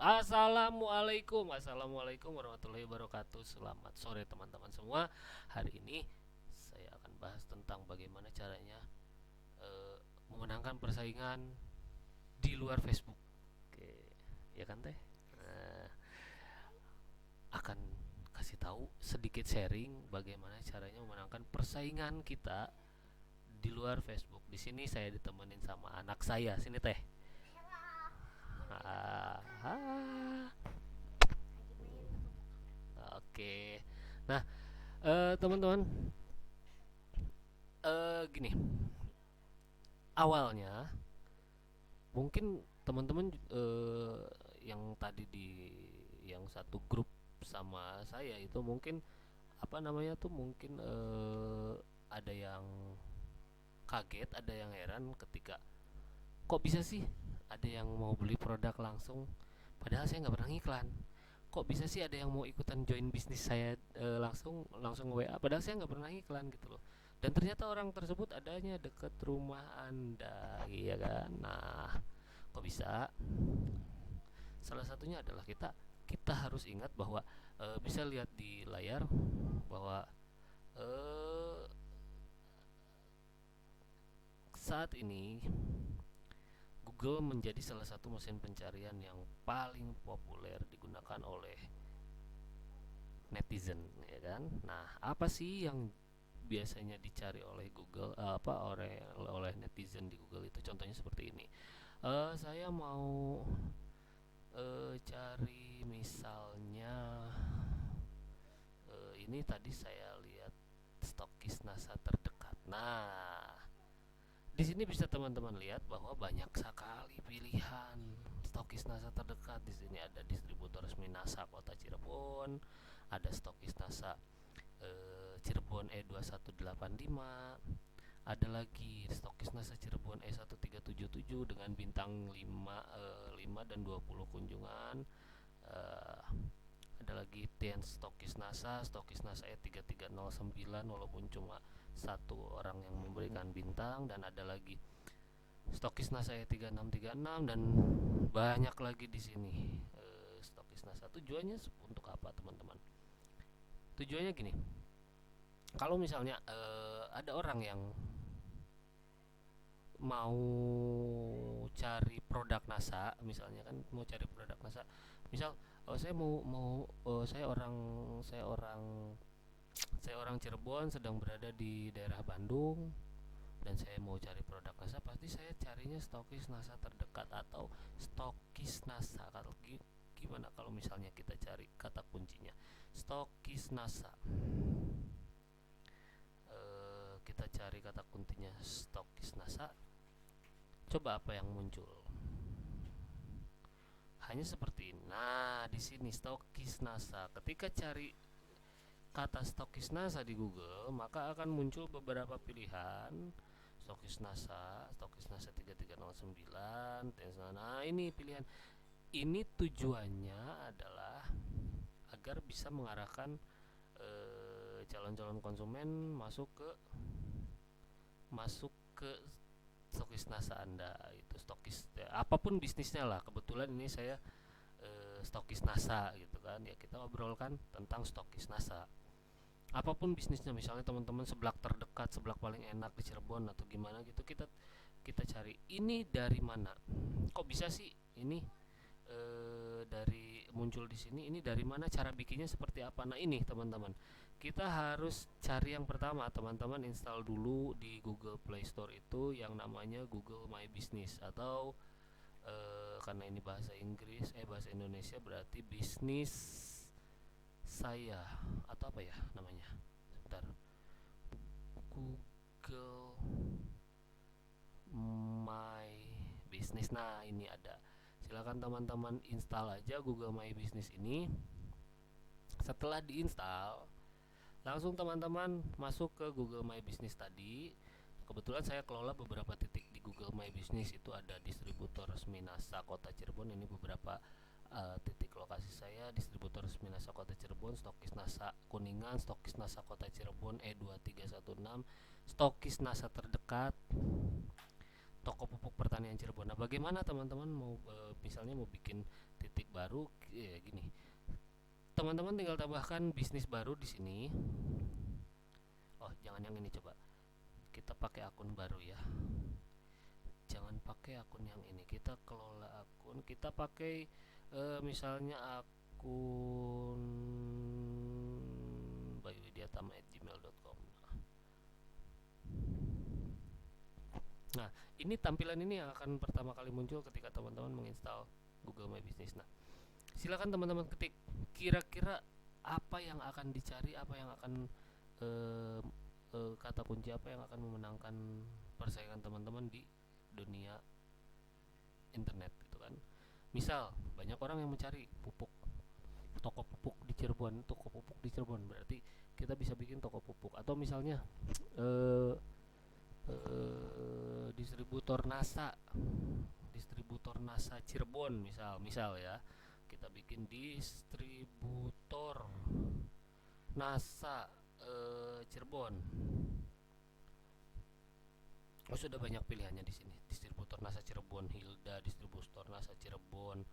Assalamualaikum warahmatullahi wabarakatuh. Selamat sore teman-teman semua. Hari ini saya akan bahas tentang bagaimana caranya eh, memenangkan persaingan di luar Facebook. Oke, ya kan teh? Nah, akan kasih tahu sedikit sharing bagaimana caranya memenangkan persaingan kita di luar Facebook. Di sini saya ditemenin sama anak saya. Sini teh. Ah, ah. Oke. Nah, teman-teman, gini, awalnya mungkin teman-teman yang tadi di yang satu grup sama saya itu mungkin apa namanya tuh mungkin ada yang kaget, ada yang heran ketika kok bisa sih ada yang mau beli produk langsung, padahal saya nggak pernah ngiklan. Kok bisa sih ada yang mau ikutan join bisnis saya langsung langsung WA, padahal saya nggak pernah iklan gitu loh. Dan ternyata orang tersebut adanya deket rumah anda, iya kan? Nah, kok bisa? Salah satunya adalah kita harus ingat bahwa bisa lihat di layar bahwa eh, saat ini Google menjadi salah satu mesin pencarian yang paling populer digunakan oleh netizen, ya kan? Nah, apa sih yang biasanya dicari oleh Google, oleh netizen di Google itu? Contohnya seperti ini. Saya mau cari misalnya ini tadi saya lihat stokis NASA terdekat. Nah, di sini bisa teman-teman lihat bahwa banyak sekali pilihan stokis NASA terdekat. Di sini ada distributor resmi NASA Kota Cirebon, ada stokis NASA Cirebon E2185, ada lagi stokis NASA Cirebon E1377 dengan bintang 5 dan 20 kunjungan. Eh, ada lagi Tian stokis NASA E3309 walaupun cuma satu orang yang memberikan bintang, dan ada lagi stokis NASA E3636 dan banyak lagi di sini. Stokis NASA tujuannya untuk apa, teman-teman? Tujuannya gini, kalau misalnya ada orang yang mau cari produk NASA, misalnya kan mau cari produk NASA, misal saya mau saya orang saya orang Cirebon sedang berada di daerah Bandung dan saya mau cari produk NASA, pasti saya carinya stokis NASA terdekat atau stokis NASA. Kalau gimana kalau misalnya kita cari kata kuncinya stokis NASA, kita cari kata kuncinya stokis NASA, coba apa yang muncul? Hanya seperti ini. Nah, di sini stokis NASA. Ketika cari kata stokis NASA di Google, maka akan muncul beberapa pilihan. Stokis NASA 3309. Nah, ini pilihan. Ini tujuannya adalah agar bisa mengarahkan calon-calon konsumen masuk ke stokis NASA Anda. Itu stokis ya, apapun bisnisnya lah. Kebetulan ini saya stokis NASA gitu kan, ya kita obrolkan tentang stokis NASA. Apapun bisnisnya, misalnya teman-teman seblak terdekat, seblak paling enak di Cirebon atau gimana gitu, kita kita cari ini dari mana, kok bisa sih ini dari muncul di sini, ini dari mana, cara bikinnya seperti apa. Nah, ini teman-teman, kita harus cari yang pertama, teman-teman install dulu di Google Play Store itu yang namanya Google My Business, atau karena ini bahasa Inggris, bahasa Indonesia berarti bisnis saya, atau apa ya namanya, sebentar, Google My Business. Nah, ini ada, silakan teman-teman install aja Google My Business ini. Setelah diinstal, langsung teman-teman masuk ke Google My Business tadi. Kebetulan saya kelola beberapa titik di Google My Business. Itu ada distributor resmi NASA Kota Cirebon, ini beberapa titik lokasi saya. Distributor resmi NASA Kota Cirebon, stokis NASA Kuningan, stokis NASA Kota Cirebon E2316, stokis NASA terdekat, toko pupuk pertanian Cirebon. Nah, bagaimana teman-teman mau misalnya mau bikin titik baru ya gini. Teman-teman tinggal tambahkan bisnis baru di sini. Oh, jangan yang ini, coba kita pakai akun baru ya. Jangan pakai akun yang ini. Kita kelola akun. Kita pakai misalnya akun bayuwidiatama@gmail.com. Nah, ini tampilan ini yang akan pertama kali muncul ketika teman-teman menginstal Google My Business. Nah, silakan teman-teman ketik kira-kira apa yang akan dicari, apa yang akan kata kunci apa yang akan memenangkan persaingan teman-teman di dunia internet gitu kan. Misal banyak orang yang mencari pupuk, toko pupuk di Cirebon, berarti kita bisa bikin toko pupuk. Atau misalnya distributor NASA Cirebon, misal ya, kita bikin distributor NASA Cirebon. Oh, sudah banyak pilihannya di sini. Distributor NASA Cirebon Hilda, distributor NASA Cirebon,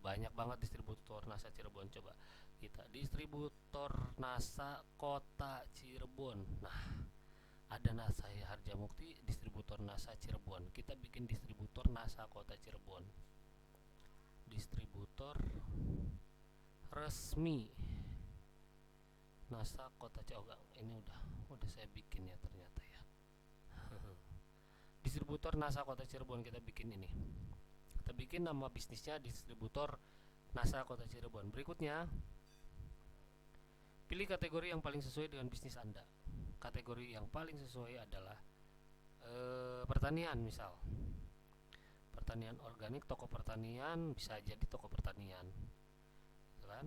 banyak banget distributor NASA Cirebon. Coba kita distributor NASA Kota Cirebon. Nah, ada NASA Harjamukti, distributor NASA Cirebon. Kita bikin distributor NASA Kota Cirebon. Distributor resmi NASA Kota Cirebon. Ini udah saya bikin ya ternyata ya. Distributor NASA Kota Cirebon, kita bikin ini. Kita bikin nama bisnisnya distributor NASA Kota Cirebon. Berikutnya, pilih kategori yang paling sesuai dengan bisnis Anda. Kategori yang paling sesuai adalah pertanian, misal pertanian organik, toko pertanian, bisa jadi toko pertanian, kan?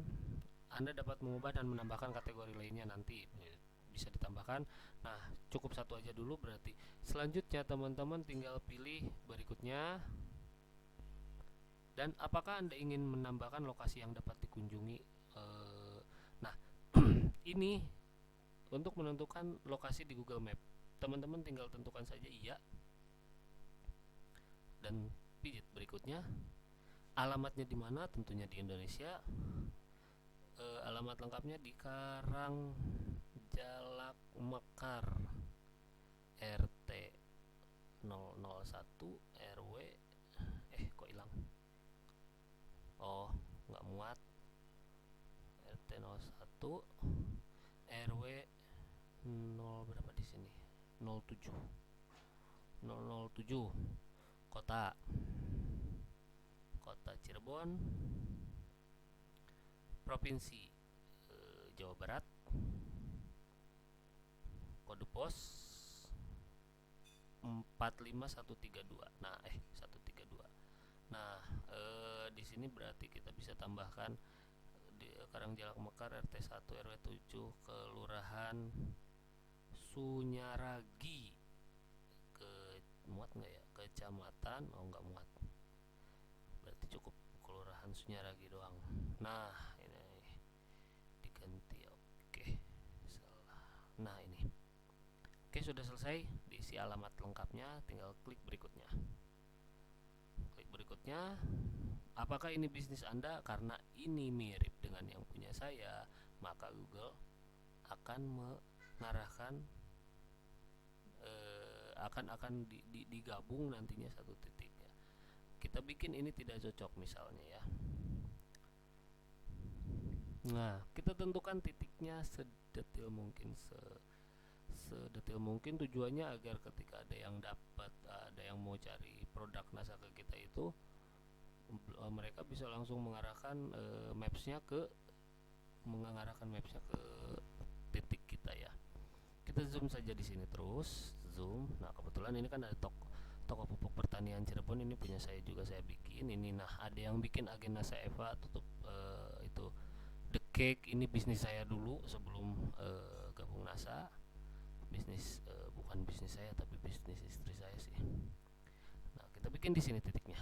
Anda dapat mengubah dan menambahkan kategori lainnya nanti, bisa ditambahkan. Nah, cukup satu aja dulu berarti. Selanjutnya teman-teman tinggal pilih berikutnya. Dan apakah Anda ingin menambahkan lokasi yang dapat dikunjungi? Nah, ini untuk menentukan lokasi di Google Map. Teman-teman tinggal tentukan saja iya dan pijit. Berikutnya, alamatnya di mana? Tentunya di Indonesia. Alamat lengkapnya di Karang Jalak Mekar, RT 001 RW kok hilang? Oh, nggak muat. RT 01 RW 0 berapa di sini? 07 007 Kota Cirebon, Provinsi Jawa Barat, kode pos 45132. Nah, 132. Nah, di sini berarti kita bisa tambahkan di Karangjalak Mekar RT 1 RW 7, Kelurahan Sunyaragi. Muat nggak ya? Kecamatan, nggak muat. Berarti cukup Kelurahan Sunyaragi doang. Nah, ini diganti. Oke, salah. Nah, ini. Oke, sudah selesai diisi alamat lengkapnya, tinggal klik berikutnya. Apakah ini bisnis Anda? Karena ini mirip dengan yang punya saya, maka Google akan mengarahkan akan digabung nantinya satu titik ya. Kita bikin ini tidak cocok misalnya ya. Nah, kita tentukan titiknya sedetail mungkin, sedetail mungkin, tujuannya agar ketika ada yang mau cari produk NASA ke kita itu, mereka bisa langsung mengarahkan mapsnya ke titik kita ya. Kita zoom saja di sini, terus zoom. Nah, kebetulan ini kan ada toko pupuk pertanian Cirebon, ini punya saya juga, saya bikin ini. Nah, ada yang bikin agen NASA Eva tutup itu The Cake, ini bisnis saya dulu sebelum gabung NASA. Bukan bisnis saya tapi bisnis istri saya sih. Nah, kita bikin di sini titiknya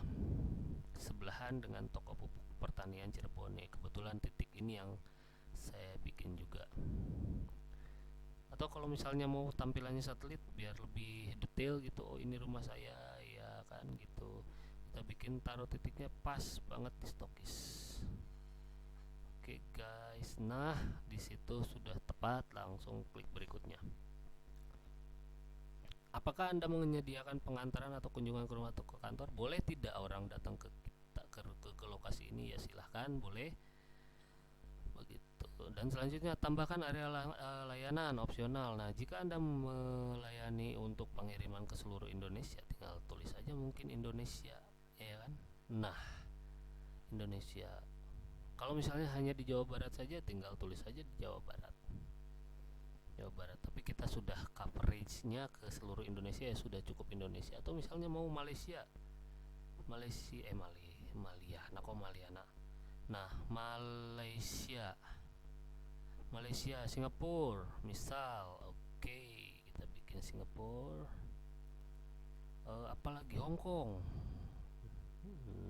sebelahan dengan toko pupuk pertanian Cirebon nih. Kebetulan titik ini yang saya bikin juga. Atau kalau misalnya mau tampilannya satelit biar lebih detail gitu, oh ini rumah saya ya kan gitu. kita bikin taruh titiknya pas banget di Stokis. Oke guys, nah di situ sudah tepat, langsung klik berikutnya. Apakah Anda menyediakan pengantaran atau kunjungan ke rumah atau ke kantor? Boleh tidak orang datang ke kita ke lokasi ini? Ya silahkan, boleh. Begitu. Dan selanjutnya tambahkan area layanan opsional. Nah, jika Anda melayani untuk pengiriman ke seluruh Indonesia, tinggal tulis saja mungkin Indonesia, ya kan? Nah, Indonesia. Kalau misalnya hanya di Jawa Barat saja, tinggal tulis saja di Jawa Barat. Jawa Barat. Tapi kita sudah coveragenya ke seluruh Indonesia, ya sudah cukup Indonesia. Atau misalnya mau Malaysia, Malia, nah kok Maliana. Nah, Malaysia, Singapura, misal. Oke, kita bikin Singapura. Apalagi Hong Kong.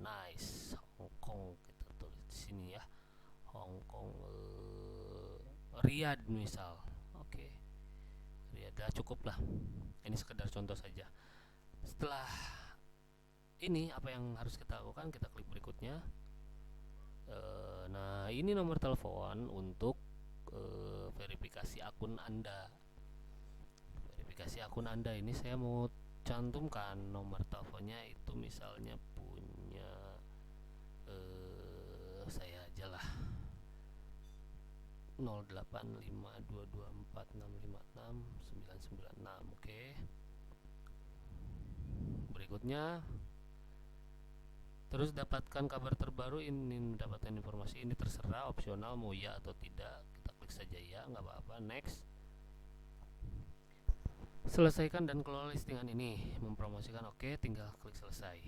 Nice, Hong Kong kita tulis di sini ya. Hong Kong, Riyadh misal. Oke, Riyadh, dah cukup lah. Ini sekedar contoh saja. Setelah ini apa yang harus kita lakukan? Kita klik berikutnya. Nah, ini nomor telepon untuk verifikasi akun Anda. Verifikasi akun Anda ini saya mau cantumkan nomor teleponnya, itu misalnya punya saya aja lah, 085224656996. Oke. Berikutnya, terus dapatkan kabar terbaru, ini mendapatkan informasi ini, terserah opsional mau ya atau tidak. Kita klik saja ya, nggak apa-apa. Next. Selesaikan dan kelola listingan ini, mempromosikan. Oke, tinggal klik selesai.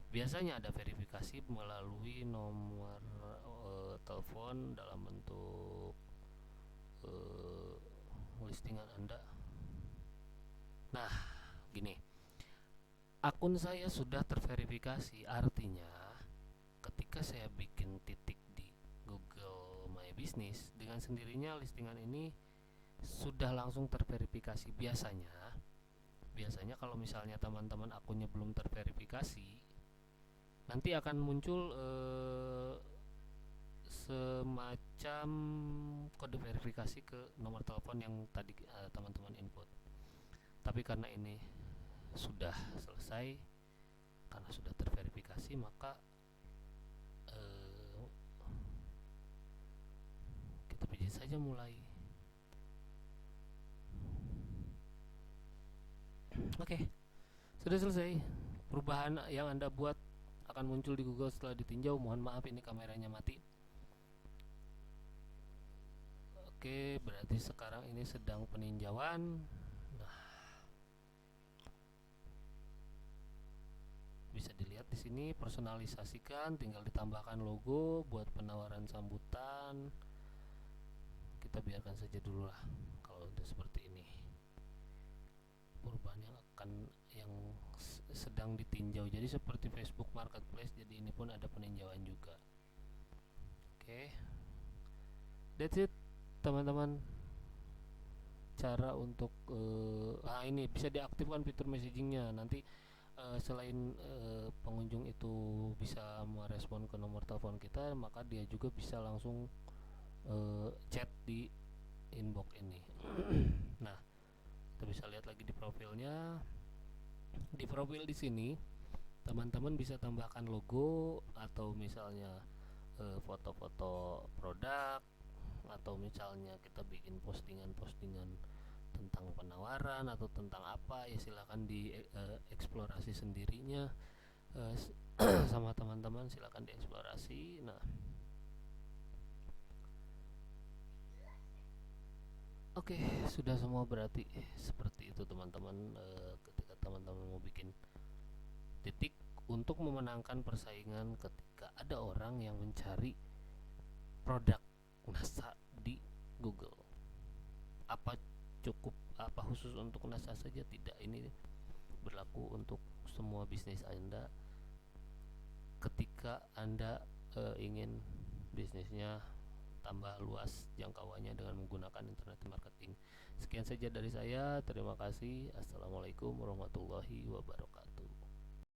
Biasanya ada verifikasi melalui nomor telepon dalam bentuk listingan Anda. Nah, gini, akun saya sudah terverifikasi, artinya ketika saya bikin titik di Google My Business, dengan sendirinya listingan ini sudah langsung terverifikasi. Biasanya kalau misalnya teman-teman akunnya belum terverifikasi, nanti akan muncul semacam kode verifikasi ke nomor telepon yang tadi teman-teman input. Tapi karena ini sudah selesai, karena sudah terverifikasi, maka kita pijit saja mulai. Oke, sudah selesai. Perubahan yang Anda buat akan muncul di Google setelah ditinjau. Mohon maaf, ini kameranya mati. Oke, berarti sekarang ini sedang peninjauan. Nah, bisa dilihat di sini, personalisasikan, tinggal ditambahkan logo buat penawaran sambutan. Kita biarkan saja dulu lah kalau udah seperti ini. Perubahan yang sedang ditinjau, jadi seperti Facebook Marketplace, jadi ini pun ada peninjauan juga. Oke, that's it teman-teman, cara untuk ini bisa diaktifkan fitur messagingnya. Nanti selain pengunjung itu bisa merespon ke nomor telepon kita, maka dia juga bisa langsung chat di inbox ini. Nah, kita bisa lihat lagi di profilnya. Di profil di sini teman-teman bisa tambahkan logo, atau misalnya foto-foto produk, atau misalnya kita bikin postingan-postingan tentang penawaran atau tentang apa, ya silahkan di eksplorasi sendirinya sama teman-teman, silahkan dieksplorasi. Nah, oke, sudah semua berarti seperti itu teman-teman. Ketika teman-teman mau bikin titik untuk memenangkan persaingan, ketika ada orang yang mencari produk NASA di Google, apa khusus untuk NASA saja? Tidak, ini berlaku untuk semua bisnis Anda. Ketika Anda ingin bisnisnya tambah luas jangkauannya dengan menggunakan internet marketing. Sekian saja dari saya, terima kasih. Assalamualaikum warahmatullahi wabarakatuh.